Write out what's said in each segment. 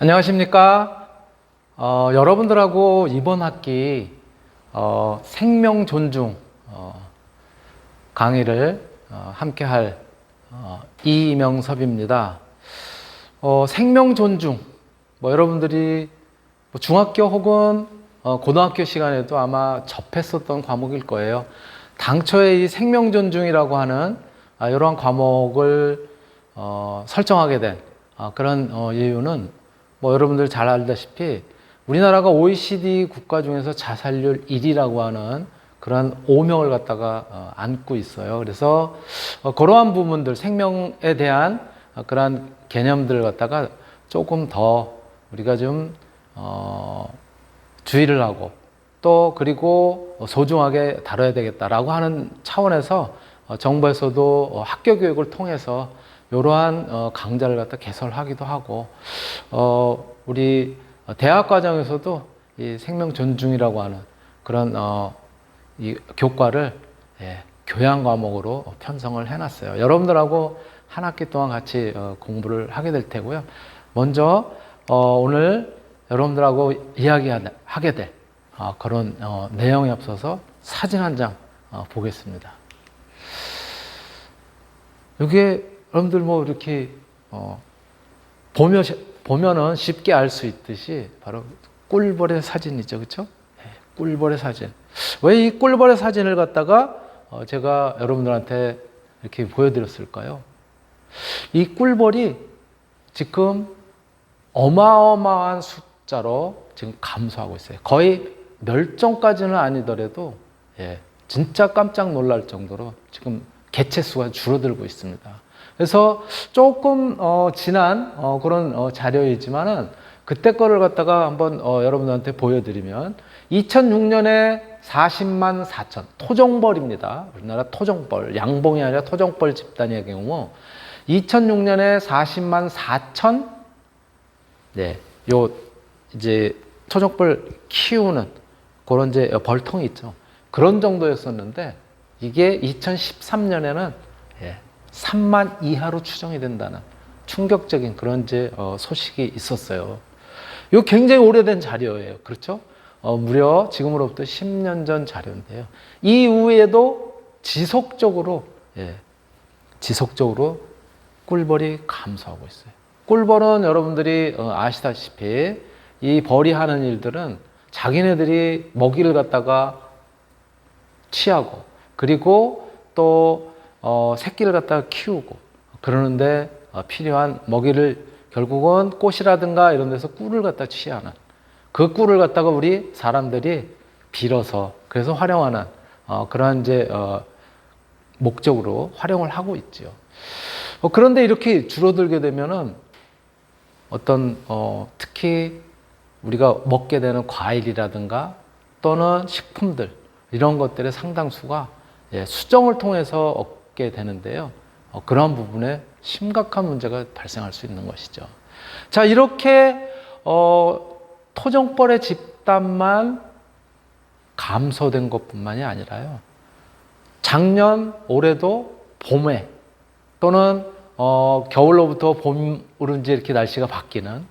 안녕하십니까. 여러분들하고 이번 학기 생명 존중 강의를 함께 할 이명섭입니다. 생명 존중, 여러분들이 중학교 혹은 고등학교 시간에도 아마 접했었던 과목일 거예요. 당초에 이 생명 존중이라고 하는 이러한 과목을 설정하게 된 그런 이유는 여러분들 잘 알다시피 우리나라가 OECD 국가 중에서 자살률 1위라고 하는 그런 오명을 갖다가 안고 있어요. 그래서 그러한 부분들, 생명에 대한 그러한 개념들을 갖다가 조금 더 우리가 좀 주의를 하고 또 그리고 소중하게 다뤄야 되겠다라고 하는 차원에서 정부에서도 학교 교육을 통해서 이러한 강좌를 갖다 개설하기도 하고 우리 대학 과정에서도 이 생명 존중이라고 하는 그런 이 교과를 교양 과목으로 편성을 해놨어요. 여러분들하고 한 학기 동안 같이 공부를 하게 될 테고요. 먼저 오늘 여러분들하고 이야기하게 될 그런 내용에 앞서서 사진 한 장 보겠습니다. 이게 여러분들 이렇게 보면은 쉽게 알 수 있듯이 바로 꿀벌의 사진이죠, 그렇죠? 꿀벌의 사진. 왜 이 꿀벌의 사진을 갖다가 제가 여러분들한테 이렇게 보여드렸을까요? 이 꿀벌이 지금 어마어마한 숫자로 지금 감소하고 있어요. 거의 멸종까지는 아니더라도 진짜 깜짝 놀랄 정도로 지금 개체 수가 줄어들고 있습니다. 그래서 조금 지난 그런 자료이지만은 그때 거를 갖다가 한번 여러분들한테 보여드리면 2006년에 40만 4천 토종벌입니다. 우리나라 토종벌, 양봉이 아니라 토종벌 집단의 경우 2006년에 40만 4천 요 이제 토종벌 키우는 그런 이제 벌통이 있죠. 그런 정도였었는데 이게 2013년에는 3만 이하로 추정이 된다는 충격적인 그런 이제 소식이 있었어요. 이거 굉장히 오래된 자료예요. 그렇죠? 무려 지금으로부터 10년 전 자료인데요. 이 이후에도 지속적으로 꿀벌이 감소하고 있어요. 꿀벌은 여러분들이 아시다시피 이 벌이 하는 일들은 자기네들이 먹이를 갖다가 취하고 그리고 또 새끼를 갖다가 키우고 그러는데 필요한 먹이를 결국은 꽃이라든가 이런 데서 꿀을 갖다 취하는 그 꿀을 갖다가 우리 사람들이 빌어서 그래서 활용하는 그런 이제 목적으로 활용을 하고 있죠. 그런데 이렇게 줄어들게 되면은 어떤 특히 우리가 먹게 되는 과일이라든가 또는 식품들 이런 것들의 상당수가 수정을 통해서 얻게 되는데요. 그러한 부분에 심각한 문제가 발생할 수 있는 것이죠. 자, 이렇게 토종벌의 집단만 감소된 것뿐만이 아니라요. 작년 올해도 봄에 또는 겨울로부터 봄으로 이제 이렇게 날씨가 바뀌는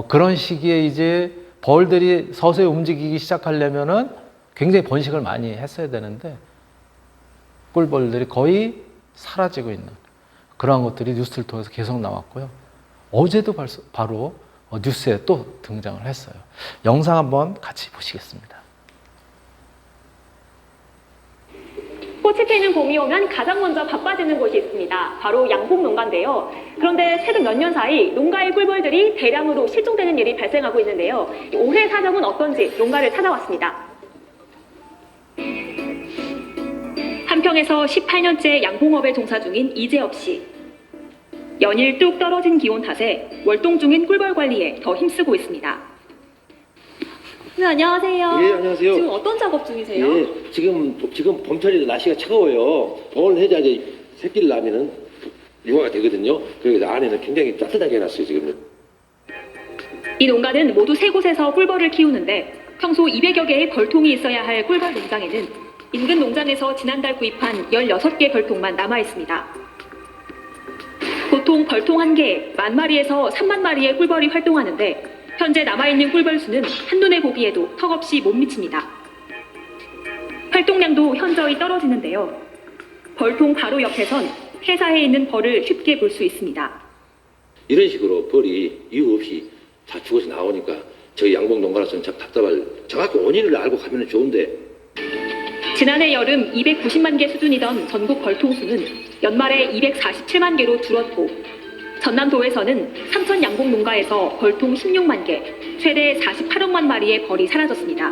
그런 시기에 이제 벌들이 서서히 움직이기 시작하려면은 굉장히 번식을 많이 했어야 되는데 꿀벌들이 거의 사라지고 있는 그러한 것들이 뉴스를 통해서 계속 나왔고요. 어제도 바로 뉴스에 또 등장을 했어요. 영상 한번 같이 보시겠습니다. 꽃이 피는 봄이 오면 가장 먼저 바빠지는 곳이 있습니다. 바로 양봉 농가인데요. 그런데 최근 몇 년 사이 농가의 꿀벌들이 대량으로 실종되는 일이 발생하고 있는데요. 올해 사정은 어떤지 농가를 찾아왔습니다. 한평에서 18년째 양봉업에 종사 중인 이재엽 씨. 연일 뚝 떨어진 기온 탓에 월동 중인 꿀벌 관리에 더 힘쓰고 있습니다. 네, 안녕하세요. 예, 안녕하세요. 지금 어떤 작업 중이세요? 예, 지금 봄철이라 날씨가 차가워요. 보온을 해야지 새끼를 낳으면은 유화가 되거든요. 그래서 안에는 굉장히 따뜻하게 해놨어요, 지금. 이 농가는 모두 3곳에서 꿀벌을 키우는데 평소 200여 개의 벌통이 있어야 할 꿀벌 농장에는 인근 농장에서 지난달 구입한 16개 벌통만 남아 있습니다. 보통 벌통 한 개에 10,000마리에서 30,000마리의 꿀벌이 활동하는데 현재 남아있는 꿀벌 수는 한눈에 보기에도 턱없이 못 미칩니다. 활동량도 현저히 떨어지는데요. 벌통 바로 옆에선 폐사해 있는 벌을 쉽게 볼 수 있습니다. 이런 식으로 벌이 이유 없이 다 죽어서 나오니까 저희 양봉 농가로서는 참 답답할, 정확히 원인을 알고 가면 좋은데. 지난해 여름 290만 개 수준이던 전국 벌통 수는 연말에 247만 개로 줄었고, 전남도에서는 삼천 양봉 농가에서 벌통 16만 개, 최대 48억만 마리의 벌이 사라졌습니다.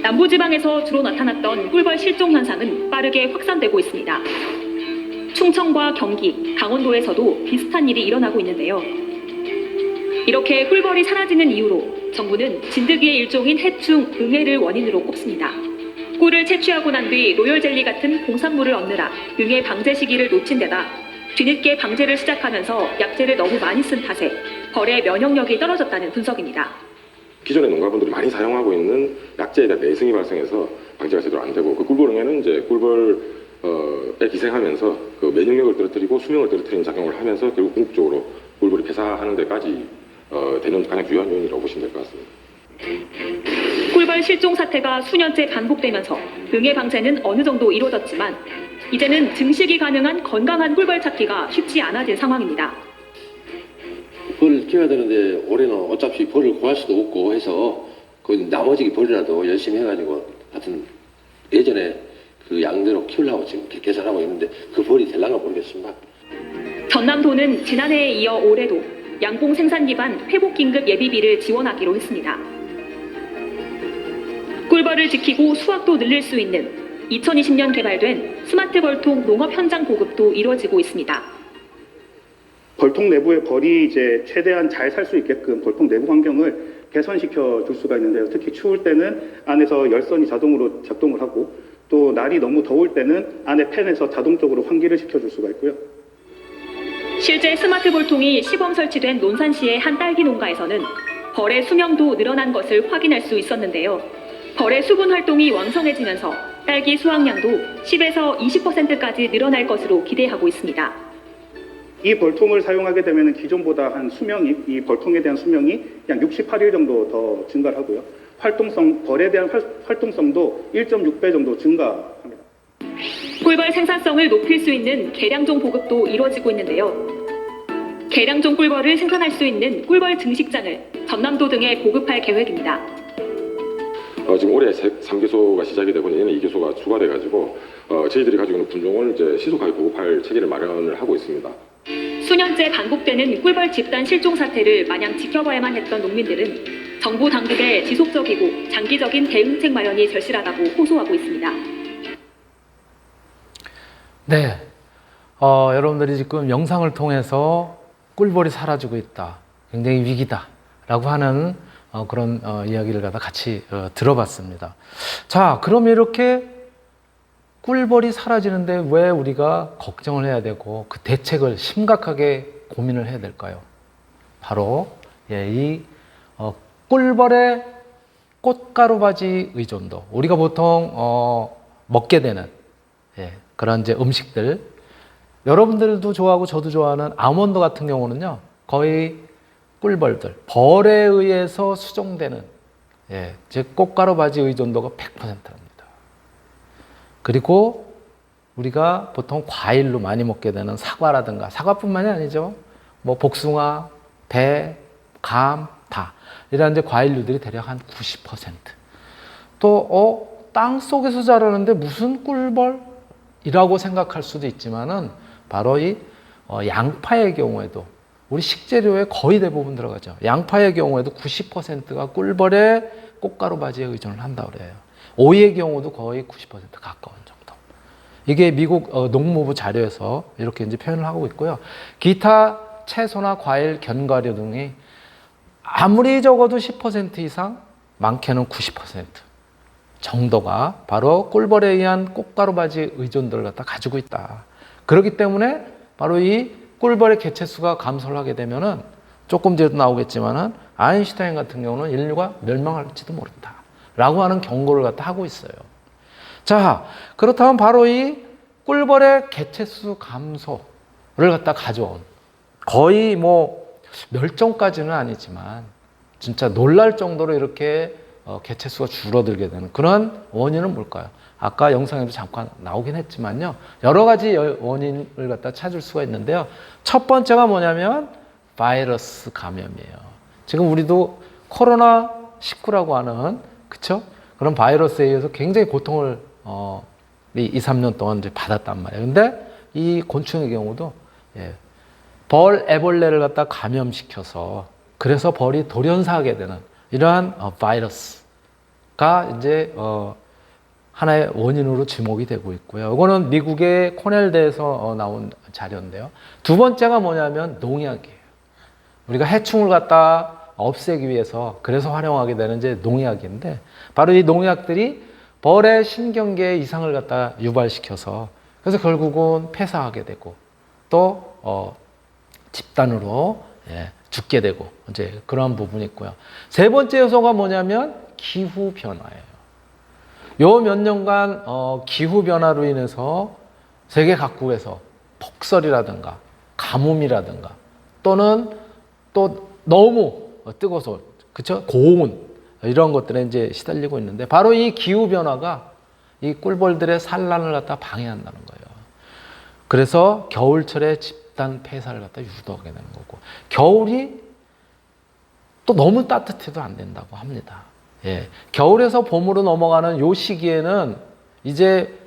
남부지방에서 주로 나타났던 꿀벌 실종 현상은 빠르게 확산되고 있습니다. 충청과 경기, 강원도에서도 비슷한 일이 일어나고 있는데요. 이렇게 꿀벌이 사라지는 이유로 정부는 진드기의 일종인 해충, 응애를 원인으로 꼽습니다. 꿀을 채취하고 난 뒤 로열젤리 같은 공산물을 얻느라 응애 방제 시기를 놓친 데다 뒤늦게 방제를 시작하면서 약재를 너무 많이 쓴 탓에 벌의 면역력이 떨어졌다는 분석입니다. 기존의 농가분들이 많이 사용하고 있는 약재에 대한 내성이 발생해서 방제가 제대로 안 되고, 그 꿀벌응애는 이제 꿀벌에 기생하면서 그 면역력을 떨어뜨리고 수명을 떨어뜨리는 작용을 하면서 결국 궁극적으로 꿀벌이 폐사하는 데까지 되는 가장 주요한 요인이라고 보시면 될 것 같습니다. 꿀벌 실종 사태가 수년째 반복되면서 응애 방제는 어느 정도 이루어졌지만 이제는 증식이 가능한 건강한 꿀벌 찾기가 쉽지 않아진 상황입니다. 벌을 키워야 되는데 올해는 어차피 벌을 구할 수도 없고 해서 그 나머지 벌이라도 열심히 해가지고 하여튼 예전에 그 양대로 키우려고 지금 계산하고 있는데 그 벌이 될랑가 모르겠습니다. 전남도는 지난해에 이어 올해도 양봉 생산 기반 회복 긴급 예비비를 지원하기로 했습니다. 꿀벌을 지키고 수확도 늘릴 수 있는 2020년 개발된 스마트 벌통 농업 현장 보급도 이루어지고 있습니다. 벌통 내부의 벌이 이제 최대한 잘 살 수 있게끔 벌통 내부 환경을 개선시켜 줄 수가 있는데요. 특히 추울 때는 안에서 열선이 자동으로 작동을 하고, 또 날이 너무 더울 때는 안에 팬에서 자동적으로 환기를 시켜줄 수가 있고요. 실제 스마트 벌통이 시범 설치된 논산시의 한 딸기 농가에서는 벌의 수명도 늘어난 것을 확인할 수 있었는데요. 벌의 수분 활동이 왕성해지면서 딸기 수확량도 10에서 20%까지 늘어날 것으로 기대하고 있습니다. 이 벌통을 사용하게 되면 기존보다 이 벌통에 대한 수명이 약 68일 정도 더 증가를 하고요. 벌에 대한 활동성도 1.6배 정도 증가합니다. 꿀벌 생산성을 높일 수 있는 계량종 보급도 이루어지고 있는데요. 계량종 꿀벌을 생산할 수 있는 꿀벌 증식장을 전남도 등에 보급할 계획입니다. 지금 올해 3개소가 시작이 되고 내년에 2개소가 추가돼가지고 저희들이 가지고 있는 분종을 이제 신속하게 보급할 체계를 마련을 하고 있습니다. 수년째 반복되는 꿀벌 집단 실종 사태를 마냥 지켜봐야만 했던 농민들은 정부 당국의 지속적이고 장기적인 대응책 마련이 절실하다고 호소하고 있습니다. 네, 여러분들이 지금 영상을 통해서 꿀벌이 사라지고 있다, 굉장히 위기다라고 하는 그런 이야기를 같이 들어봤습니다. 자, 그럼 이렇게 꿀벌이 사라지는데 왜 우리가 걱정을 해야 되고 그 대책을 심각하게 고민을 해야 될까요? 바로 이 꿀벌의 꽃가루바지 의존도, 우리가 보통 먹게 되는 그런 이제 음식들, 여러분들도 좋아하고 저도 좋아하는 아몬드 같은 경우는요, 거의 꿀벌들, 벌에 의해서 수정되는 즉 꽃가루바지 의존도가 100%입니다. 그리고 우리가 보통 과일로 많이 먹게 되는 사과라든가, 사과뿐만이 아니죠. 뭐 복숭아, 배, 감, 다 이런 이제 과일류들이 대략 한 90%. 또 땅 속에서 자라는데 무슨 꿀벌이라고 생각할 수도 있지만은 바로 이 양파의 경우에도 우리 식재료에 거의 대부분 들어가죠. 양파의 경우에도 90%가 꿀벌의 꽃가루 바지에 의존을 한다고 그래요. 오이의 경우도 거의 90% 가까운 정도. 이게 미국 농무부 자료에서 이렇게 이제 표현을 하고 있고요. 기타 채소나 과일, 견과류 등이 아무리 적어도 10% 이상, 많게는 90% 정도가 바로 꿀벌에 의한 꽃가루 바지 의존도를 갖다 가지고 있다. 그렇기 때문에 바로 이 꿀벌의 개체수가 감소를 하게 되면은 조금 뒤에도 나오겠지만은 아인슈타인 같은 경우는 인류가 멸망할지도 모른다 라고 하는 경고를 갖다 하고 있어요. 자, 그렇다면 바로 이 꿀벌의 개체수 감소를 갖다 가져온, 거의 뭐 멸종까지는 아니지만 진짜 놀랄 정도로 이렇게 개체수가 줄어들게 되는 그런 원인은 뭘까요? 아까 영상에도 잠깐 나오긴 했지만요. 여러 가지 원인을 갖다 찾을 수가 있는데요. 첫 번째가 뭐냐면 바이러스 감염이에요. 지금 우리도 코로나19라고 하는 그쵸? 그런 바이러스에 의해서 굉장히 고통을 2, 3년 동안 이제 받았단 말이에요. 근데 이 곤충의 경우도 벌 애벌레를 갖다 감염시켜서 그래서 벌이 돌연사하게 되는 이러한 바이러스가 이제 하나의 원인으로 지목이 되고 있고요. 이거는 미국의 코넬대에서 나온 자료인데요. 두 번째가 뭐냐면 농약이에요. 우리가 해충을 갖다 없애기 위해서 그래서 활용하게 되는 이제 농약인데 바로 이 농약들이 벌의 신경계에 이상을 갖다 유발시켜서 그래서 결국은 폐사하게 되고 또 집단으로 죽게 되고 이제 그런 부분이 있고요. 세 번째 요소가 뭐냐면 기후 변화예요. 요 몇 년간 기후 변화로 인해서 세계 각국에서 폭설이라든가 가뭄이라든가 또는 또 너무 뜨거워서 그쵸? 고온 이런 것들에 이제 시달리고 있는데 바로 이 기후 변화가 이 꿀벌들의 산란을 갖다 방해한다는 거예요. 그래서 겨울철에 집단 폐사를 갖다 유도하게 되는 거고 겨울이 또 너무 따뜻해도 안 된다고 합니다. 겨울에서 봄으로 넘어가는 요 시기에는 이제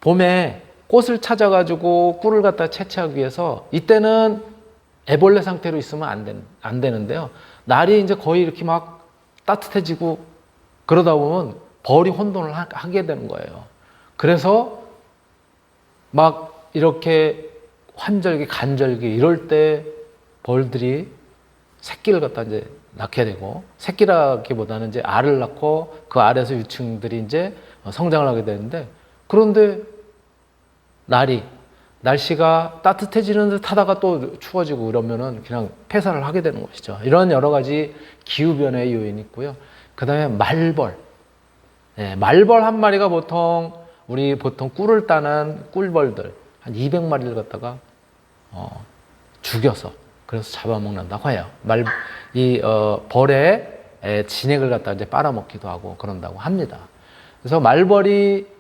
봄에 꽃을 찾아가지고 꿀을 갖다 채취하기 위해서 이때는 애벌레 상태로 있으면 안 되는데요. 날이 이제 거의 이렇게 막 따뜻해지고 그러다 보면 벌이 혼돈을 하게 되는 거예요. 그래서 막 이렇게 환절기, 간절기 이럴 때 벌들이 새끼를 갖다 이제 낳게 되고 새끼라기보다는 이제 알을 낳고 그 알에서 유충들이 이제 성장을 하게 되는데 그런데 날씨가 따뜻해지는 듯 하다가 또 추워지고 이러면은 그냥 폐사를 하게 되는 것이죠. 이런 여러 가지 기후변화의 요인이 있고요. 그 다음에 말벌. 말벌 한 마리가 보통 꿀을 따는 꿀벌들 한 200마리를 갖다가 죽여서 그래서 잡아먹는다고 해요. 벌의 진액을 갖다 이제 빨아먹기도 하고 그런다고 합니다. 그래서 말벌이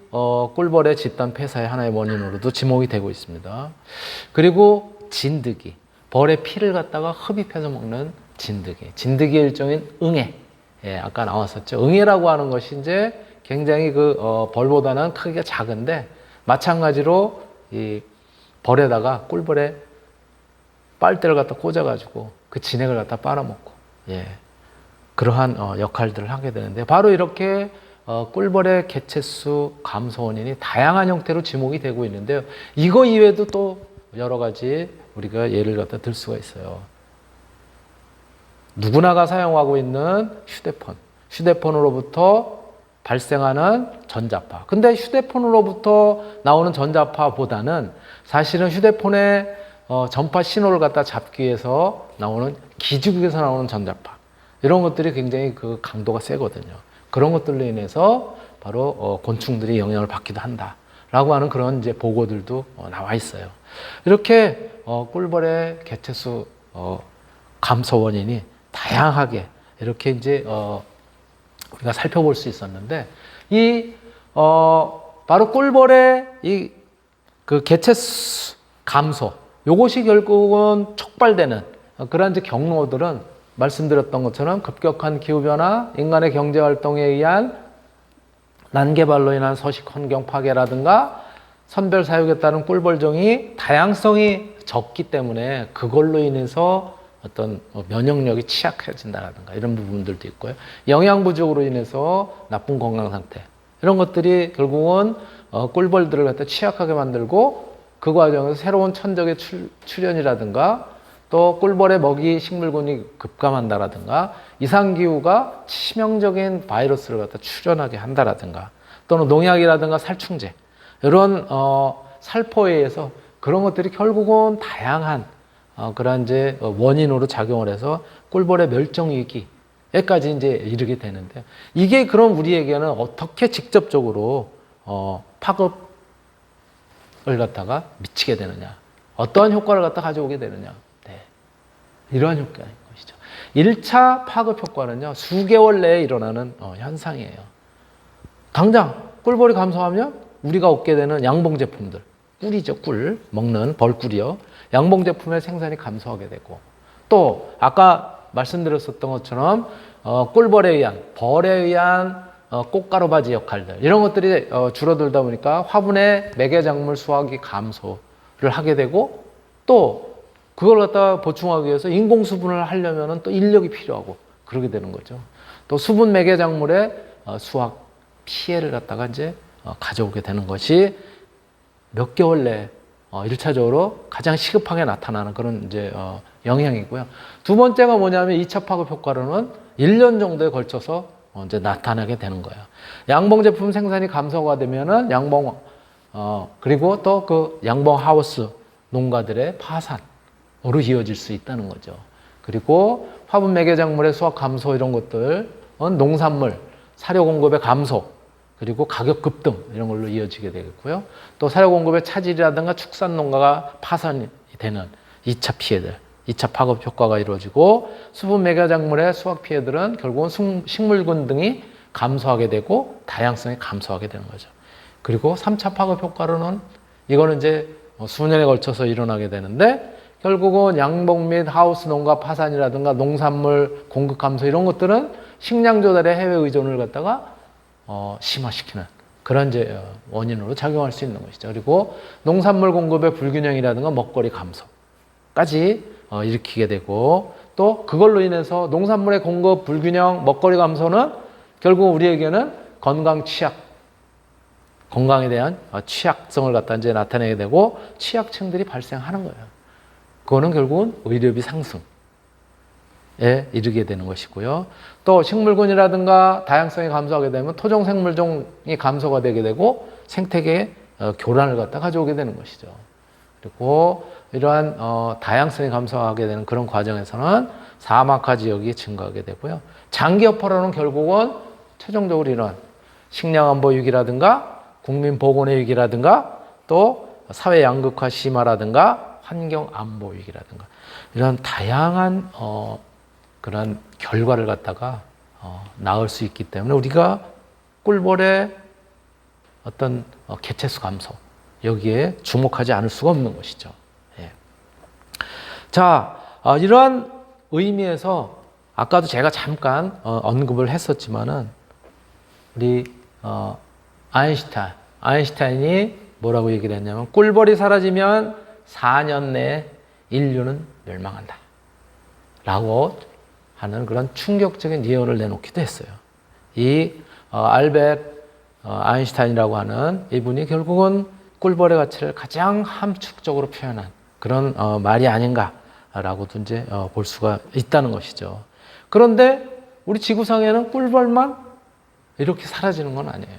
꿀벌의 집단 폐사의 하나의 원인으로도 지목이 되고 있습니다. 그리고 진드기, 벌의 피를 갖다가 흡입해서 먹는 진드기. 진드기의 일종인 응애. 아까 나왔었죠. 응애라고 하는 것이 이제 굉장히 벌보다는 크기가 작은데 마찬가지로 이 벌에다가 꿀벌에 빨대를 갖다 꽂아가지고 그 진액을 갖다 빨아먹고 그러한 역할들을 하게 되는데 바로 이렇게 꿀벌의 개체수 감소 원인이 다양한 형태로 지목이 되고 있는데요. 이거 이외에도 또 여러 가지 우리가 예를 갖다 들 수가 있어요. 누구나가 사용하고 있는 휴대폰으로부터 발생하는 전자파. 근데 휴대폰으로부터 나오는 전자파보다는 사실은 휴대폰의 전파 신호를 갖다 잡기 위해서 나오는 기지국에서 나오는 전자파. 이런 것들이 굉장히 그 강도가 세거든요. 그런 것들로 인해서 바로 곤충들이 영향을 받기도 한다라고 하는 그런 이제 보고들도 나와 있어요. 이렇게 꿀벌의 개체수 감소 원인이 다양하게 이렇게 이제 우리가 살펴볼 수 있었는데 바로 꿀벌의 그 개체수 감소 요것이 결국은 촉발되는 그런 이제 경로들은 말씀드렸던 것처럼 급격한 기후변화, 인간의 경제활동에 의한 난개발로 인한 서식 환경 파괴라든가 선별 사육에 따른 꿀벌종이 다양성이 적기 때문에 그걸로 인해서 어떤 면역력이 취약해진다라든가 이런 부분들도 있고요. 영양 부족으로 인해서 나쁜 건강 상태 이런 것들이 결국은 꿀벌들을 갖다 취약하게 만들고 그 과정에서 새로운 천적의 출현이라든가 또 꿀벌의 먹이 식물군이 급감한다라든가 이상기후가 치명적인 바이러스를 갖다 출현하게 한다라든가 또는 농약이라든가 살충제 이런 살포에 의해서 그런 것들이 결국은 다양한 그런 이제 원인으로 작용을 해서 꿀벌의 멸종 위기에까지 이제 이르게 되는데 이게 그럼 우리에게는 어떻게 직접적으로 파급을 갖다가 미치게 되느냐, 어떠한 효과를 갖다 가져오게 되느냐, 이러한 효과인 것이죠. 1차 파급 효과는요, 수개월 내에 일어나는 현상이에요. 당장 꿀벌이 감소하면 우리가 얻게 되는 양봉 제품들, 꿀이죠, 꿀, 먹는 벌꿀이요. 양봉 제품의 생산이 감소하게 되고, 또 아까 말씀드렸었던 것처럼 꿀벌에 의한, 벌에 의한 꽃가루바지 역할들, 이런 것들이 줄어들다 보니까 화분의 매개작물 수확이 감소를 하게 되고, 또 그걸 갖다가 보충하기 위해서 인공수분을 하려면 또 인력이 필요하고 그러게 되는 거죠. 또 수분 매개작물의 수확 피해를 갖다가 이제 가져오게 되는 것이 몇 개월 내에 1차적으로 가장 시급하게 나타나는 그런 이제 영향이고요. 두 번째가 뭐냐면 2차 파급 효과로는 1년 정도에 걸쳐서 이제 나타나게 되는 거예요. 양봉 제품 생산이 감소가 되면은 양봉 그리고 또 그 양봉 하우스 농가들의 파산으로 이어질 수 있다는 거죠. 그리고 화분 매개작물의 수확 감소 이런 것들은 농산물 사료 공급의 감소, 그리고 가격 급등 이런 걸로 이어지게 되겠고요. 또 사료 공급의 차질이라든가 축산 농가가 파산이 되는 2차 피해들, 2차 파급 효과가 이루어지고, 수분 매개작물의 수확 피해들은 결국은 식물군 등이 감소하게 되고 다양성이 감소하게 되는 거죠. 그리고 3차 파급 효과로는 이거는 이제 수년에 걸쳐서 일어나게 되는데, 결국은 양봉 및 하우스 농가 파산이라든가 농산물 공급 감소 이런 것들은 식량 조달의 해외 의존을 갖다가 심화시키는 그런 이제 원인으로 작용할 수 있는 것이죠. 그리고 농산물 공급의 불균형이라든가 먹거리 감소까지 일으키게 되고, 또 그걸로 인해서 농산물의 공급 불균형, 먹거리 감소는 결국 우리에게는 건강 취약, 건강에 대한 취약성을 갖다 이제 나타내게 되고 취약층들이 발생하는 거예요. 그거는 결국은 의료비 상승에 이르게 되는 것이고요. 또 식물군이라든가 다양성이 감소하게 되면 토종 생물종이 감소가 되게 되고 생태계의 교란을 갖다 가져오게 되는 것이죠. 그리고 이러한 다양성이 감소하게 되는 그런 과정에서는 사막화 지역이 증가하게 되고요. 장기 여파로는 결국은 최종적으로 이런 식량 안보 위기라든가 국민 보건의 위기라든가 또 사회 양극화 심화라든가 환경 안보 위기라든가 이런 다양한 그런 결과를 갖다가 낳을 수 있기 때문에 우리가 꿀벌의 어떤 개체수 감소 여기에 주목하지 않을 수가 없는 것이죠. 예. 자, 이러한 의미에서 아까도 제가 잠깐 언급을 했었지만은 우리 아인슈타인이 뭐라고 얘기를 했냐면 꿀벌이 사라지면 4년 내에 인류는 멸망한다 라고 하는 그런 충격적인 예언을 내놓기도 했어요. 이 알베르 아인슈타인이라고 하는 이분이 결국은 꿀벌의 가치를 가장 함축적으로 표현한 그런 말이 아닌가라고도 이제 볼 수가 있다는 것이죠. 그런데 우리 지구상에는 꿀벌만 이렇게 사라지는 건 아니에요.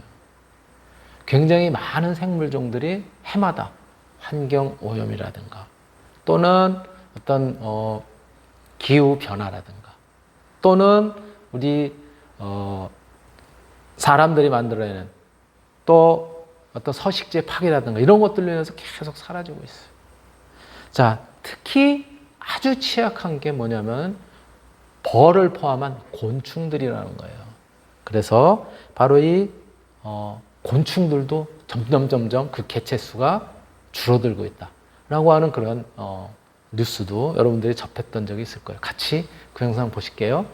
굉장히 많은 생물종들이 해마다 환경 오염이라든가 또는 어떤 기후 변화라든가 또는 우리 사람들이 만들어내는 또 어떤 서식지의 파괴라든가 이런 것들로 인해서 계속 사라지고 있어요. 자, 특히 아주 취약한 게 뭐냐면 벌을 포함한 곤충들이라는 거예요. 그래서 바로 이 곤충들도 점점 그 개체 수가 줄어들고 있다라고 하는 그런 뉴스도 여러분들이 접했던 적이 있을 거예요. 같이 그 영상 보실게요.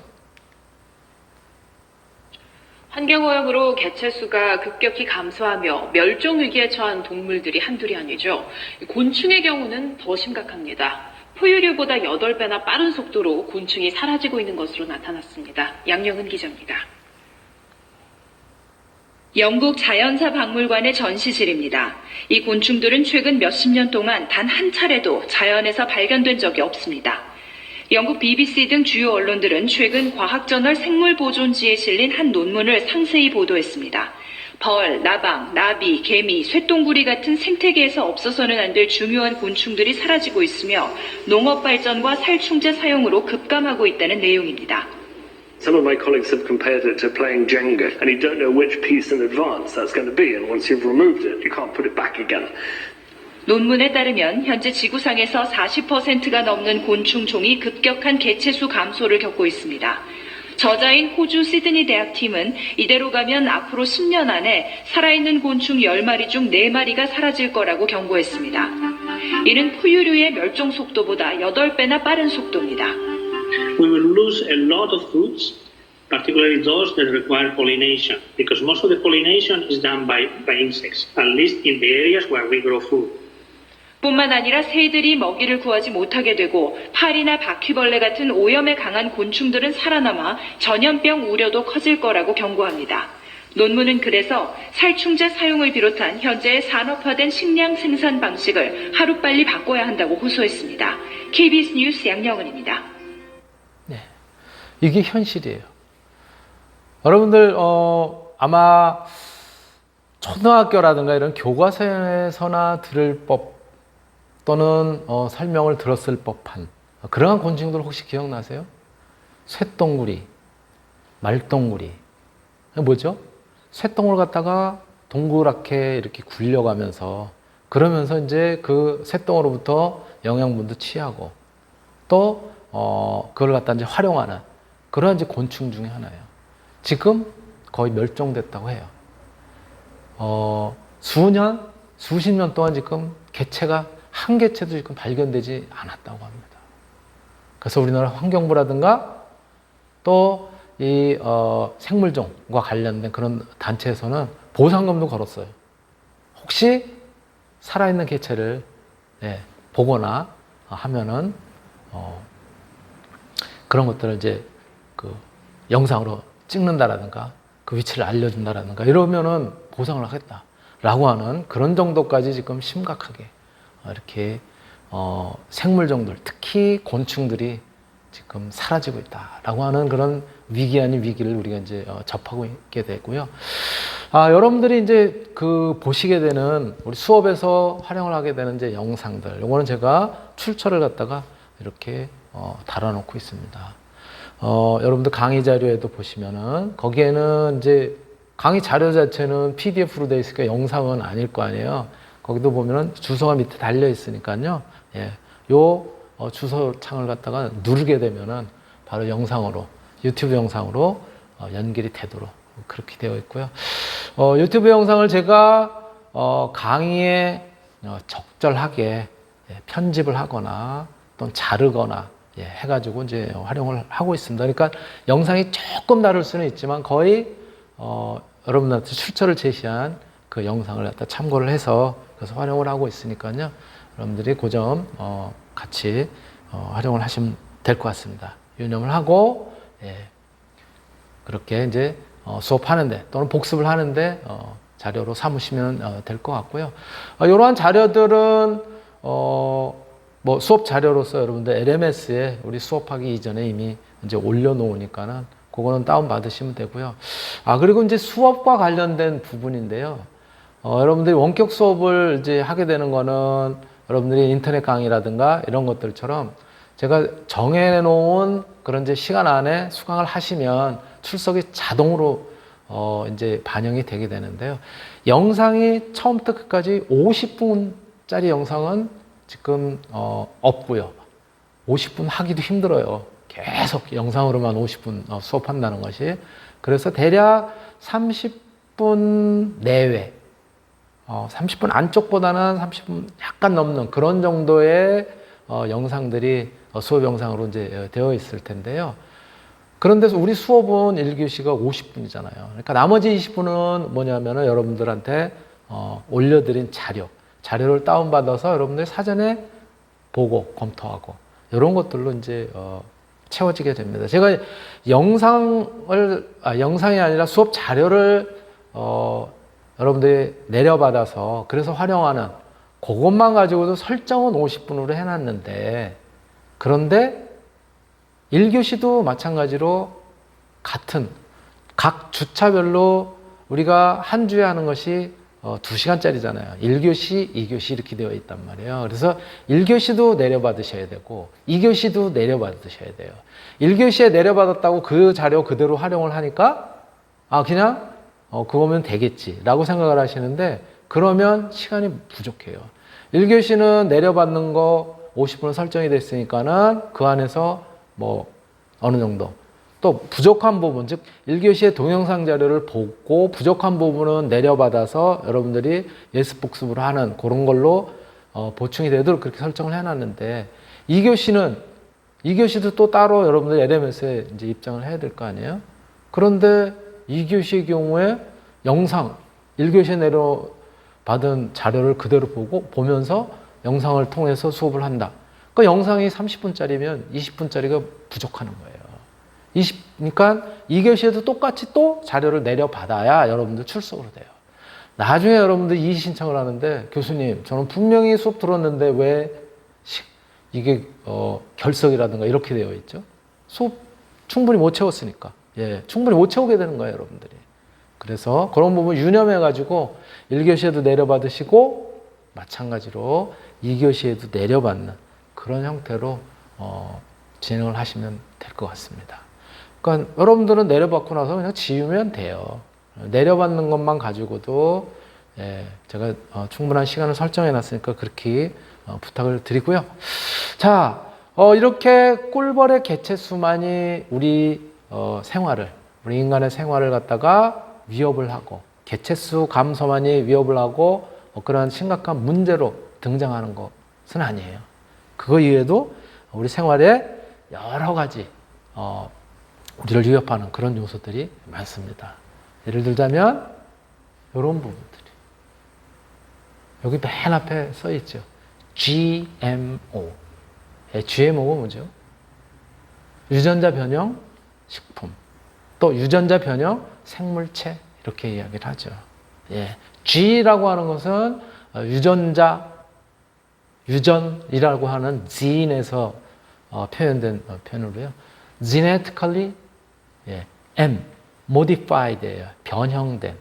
환경오염으로 개체수가 급격히 감소하며 멸종위기에 처한 동물들이 한둘이 아니죠. 곤충의 경우는 더 심각합니다. 포유류보다 8배나 빠른 속도로 곤충이 사라지고 있는 것으로 나타났습니다. 양영은 기자입니다. 영국 자연사 박물관의 전시실입니다. 이 곤충들은 최근 몇십 년 동안 단 한 차례도 자연에서 발견된 적이 없습니다. 영국 BBC 등 주요 언론들은 최근 과학저널 생물보존지에 실린 한 논문을 상세히 보도했습니다. 벌, 나방, 나비, 개미, 쇠똥구리 같은 생태계에서 없어서는 안 될 중요한 곤충들이 사라지고 있으며 농업 발전과 살충제 사용으로 급감하고 있다는 내용입니다. Some of my colleagues have compared it to playing Jenga, and you don't know which piece in advance that's going to be, and once you've removed it, you can't put it back again. 논문에 따르면 현재 지구상에서 40%가 넘는 곤충종이 급격한 개체수 감소를 겪고 있습니다. 저자인 호주 시드니 대학 팀은 이대로 가면 앞으로 10년 안에 살아있는 곤충 10마리 중 4마리가 사라질 거라고 경고했습니다. 이는 포유류의 멸종 속도보다 8배나 빠른 속도입니다. We will lose a lot of foods, particularly those that require pollination, because most of the pollination is done by insects, at least in the areas where we grow food. 뿐만 아니라 새들이 먹이를 구하지 못하게 되고 파리나 바퀴벌레 같은 오염에 강한 곤충들은 살아남아 전염병 우려도 커질 거라고 경고합니다. 논문은 그래서 살충제 사용을 비롯한 현재의 산업화된 식량 생산 방식을 하루빨리 바꿔야 한다고 호소했습니다. KBS 뉴스 양영은입니다. 네, 이게 현실이에요. 여러분들 아마 초등학교라든가 이런 교과서에서나 들을 법 또는 설명을 들었을 법한 그러한 곤충들 혹시 기억나세요? 쇠똥구리, 말똥구리. 뭐죠? 쇠똥을 갖다가 동그랗게 이렇게 굴려가면서 그러면서 이제 그 쇠똥으로부터 영양분도 취하고 또 그걸 갖다 이제 활용하는 그런 이제 곤충 중에 하나예요. 지금 거의 멸종됐다고 해요. 수십 년 동안 지금 개체가 한 개체도 지금 발견되지 않았다고 합니다. 그래서 우리나라 환경부라든가 또 이 생물종과 관련된 그런 단체에서는 보상금도 걸었어요. 혹시 살아있는 개체를 보거나 하면은 그런 것들을 이제 그 영상으로 찍는다라든가 그 위치를 알려준다라든가 이러면은 보상을 하겠다라고 하는 그런 정도까지 지금 심각하게 이렇게 생물종들 특히 곤충들이 지금 사라지고 있다라고 하는 그런 위기 아닌 위기를 우리가 이제 접하고 있게 되고요. 여러분들이 이제 그 보시게 되는 우리 수업에서 활용을 하게 되는 이제 영상들, 요거는 제가 출처를 갖다가 이렇게 달아놓고 있습니다. 여러분들 강의 자료에도 보시면은 거기에는 이제 강의 자료 자체는 PDF로 되어 있으니까 영상은 아닐 거 아니에요. 거기도 보면은 주소가 밑에 달려 있으니까요. 예, 요 주소창을 갖다가 누르게 되면은 바로 영상으로 유튜브 영상으로 연결이 되도록 그렇게 되어 있고요. 유튜브 영상을 제가 강의에 적절하게 편집을 하거나 또는 자르거나 해가지고 이제 활용을 하고 있습니다. 그러니까 영상이 조금 다를 수는 있지만 거의 여러분들한테 출처를 제시한 그 영상을 갖다 참고를 해서 그래서 활용을 하고 있으니까요. 여러분들이 그 점 같이 활용을 하시면 될 것 같습니다. 유념을 하고 그렇게 이제 수업하는데 또는 복습을 하는데 자료로 삼으시면 될 것 같고요. 이러한 자료들은 뭐 수업 자료로서 여러분들 LMS에 우리 수업하기 이전에 이미 이제 올려놓으니까는 그거는 다운 받으시면 되고요. 그리고 이제 수업과 관련된 부분인데요. 여러분들이 원격 수업을 이제 하게 되는 거는 여러분들이 인터넷 강의라든가 이런 것들처럼 제가 정해놓은 그런 이제 시간 안에 수강을 하시면 출석이 자동으로 이제 반영이 되게 되는데요. 영상이 처음부터 끝까지 50분짜리 영상은 지금 없고요. 50분 하기도 힘들어요. 계속 영상으로만 50분 수업한다는 것이. 그래서 대략 30분 내외 30분 안쪽보다는 30분 약간 넘는 그런 정도의 영상들이 수업 영상으로 이제 되어 있을 텐데요. 그런데 우리 수업은 1교시가 50분이잖아요. 그러니까 나머지 20분은 뭐냐면은 여러분들한테 올려드린 자료를 다운받아서 여러분들이 사전에 보고 검토하고 이런 것들로 이제 채워지게 됩니다. 제가 영상이 아니라 수업 자료를 여러분들이 내려받아서 그래서 활용하는 그것만 가지고도 설정은 50분으로 해놨는데 그런데 1교시도 마찬가지로 같은 각 주차별로 우리가 한 주에 하는 것이 2시간짜리잖아요. 1교시, 2교시 이렇게 되어 있단 말이에요. 그래서 1교시도 내려받으셔야 되고 2교시도 내려받으셔야 돼요. 1교시에 내려받았다고 그 자료 그대로 활용을 하니까 그냥 그거면 되겠지 라고 생각을 하시는데 그러면 시간이 부족해요. 1교시는 내려받는 거 50분 설정이 됐으니까는 그 안에서 뭐 어느 정도 또 부족한 부분, 즉 1교시의 동영상 자료를 보고 부족한 부분은 내려받아서 여러분들이 예습 복습을 하는 그런 걸로 보충이 되도록 그렇게 설정을 해놨는데 2교시도 또 따로 여러분들 LMS에 이제 입장을 해야 될 거 아니에요? 그런데 2교시의 경우에 영상, 1교시에 내려받은 자료를 그대로 보면서 영상을 통해서 수업을 한다. 그 영상이 30분짜리면 20분짜리가 부족하는 거예요. 그러니까 2교시에도 똑같이 또 자료를 내려받아야 여러분들 출석으로 돼요. 나중에 여러분들 이의 신청을 하는데 교수님, 저는 분명히 수업 들었는데 왜 이게 결석이라든가 이렇게 되어 있죠? 수업 충분히 못 채웠으니까. 예, 충분히 못 채우게 되는 거예요, 여러분들이. 그래서 그런 부분 유념해가지고 1교시에도 내려받으시고 마찬가지로 2교시에도 내려받는 그런 형태로 진행을 하시면 될 것 같습니다. 그러니까 여러분들은 내려받고 나서 그냥 지우면 돼요. 내려받는 것만 가지고도 제가 충분한 시간을 설정해 놨으니까 그렇게 부탁을 드리고요. 자, 이렇게 꿀벌의 개체수만이 우리 우리 인간의 생활을 갖다가 위협을 하고 개체수 감소만이 위협을 하고 그런 심각한 문제로 등장하는 것은 아니에요. 그거 이외에도 우리 생활에 여러 가지 우리를 위협하는 그런 요소들이 많습니다. 예를 들자면 이런 부분들이 여기 맨 앞에 써 있죠. GMO. GMO가 뭐죠? 유전자 변형 식품. 또 유전자 변형 생물체 이렇게 이야기를 하죠. 예. G라고 하는 것은 유전이라고 하는 gene에서 표현된 표현으로요. genetically modified예요. 변형된,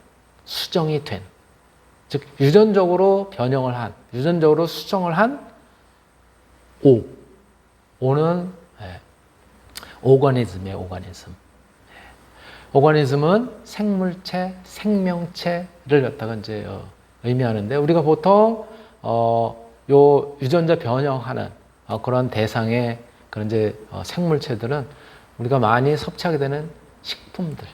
수정이 된. 즉 유전적으로 변형을 한, 유전적으로 수정을 한 O. O는 오거니즘이에요. 오거니즘. 오거니즘은 생물체, 생명체를 갖다가 이제 의미하는데 우리가 보통 요 유전자 변형하는 그런 대상의 그런 이제 생물체들은 우리가 많이 섭취하게 되는 식품들,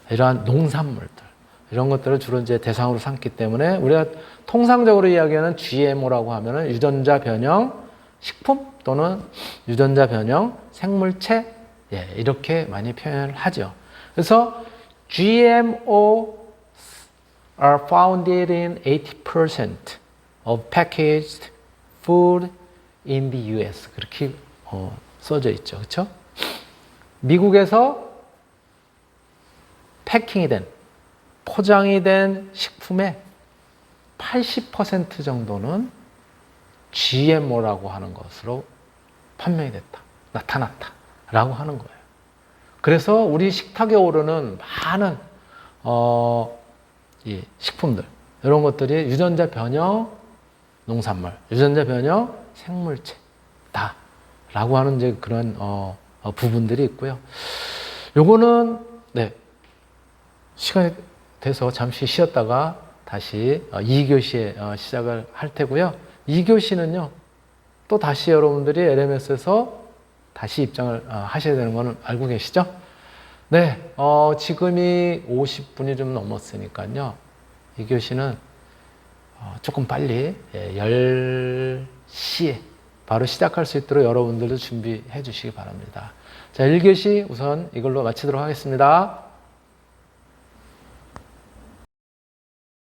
이러한 농산물들 이런 것들을 주로 이제 대상으로 삼기 때문에 우리가 통상적으로 이야기하는 GMO라고 하면은 유전자 변형 식품 또는 유전자 변형 생물체 이렇게 많이 표현을 하죠. 그래서 GMO are founded in 80% of packaged food in the US. 그렇게 써져 있죠. 그렇죠? 미국에서 패킹이 된, 포장이 된 식품의 80% 정도는 GMO라고 하는 것으로 판명이 됐다. 나타났다. 라고 하는 거예요. 그래서 우리 식탁에 오르는 많은 이 식품들 이런 것들이 유전자 변형 농산물, 유전자 변형 생물체다 라고 하는 이제 그런 부분들이 있고요. 요거는 시간이 돼서 잠시 쉬었다가 다시 2교시에 시작을 할 테고요. 2교시는요 또 다시 여러분들이 LMS에서 다시 입장을 하셔야 되는 거는 알고 계시죠? 지금이 50분이 좀 넘었으니까요. 2교시는 조금 빨리 10시에 바로 시작할 수 있도록 여러분들도 준비해 주시기 바랍니다. 자, 1교시 우선 이걸로 마치도록 하겠습니다.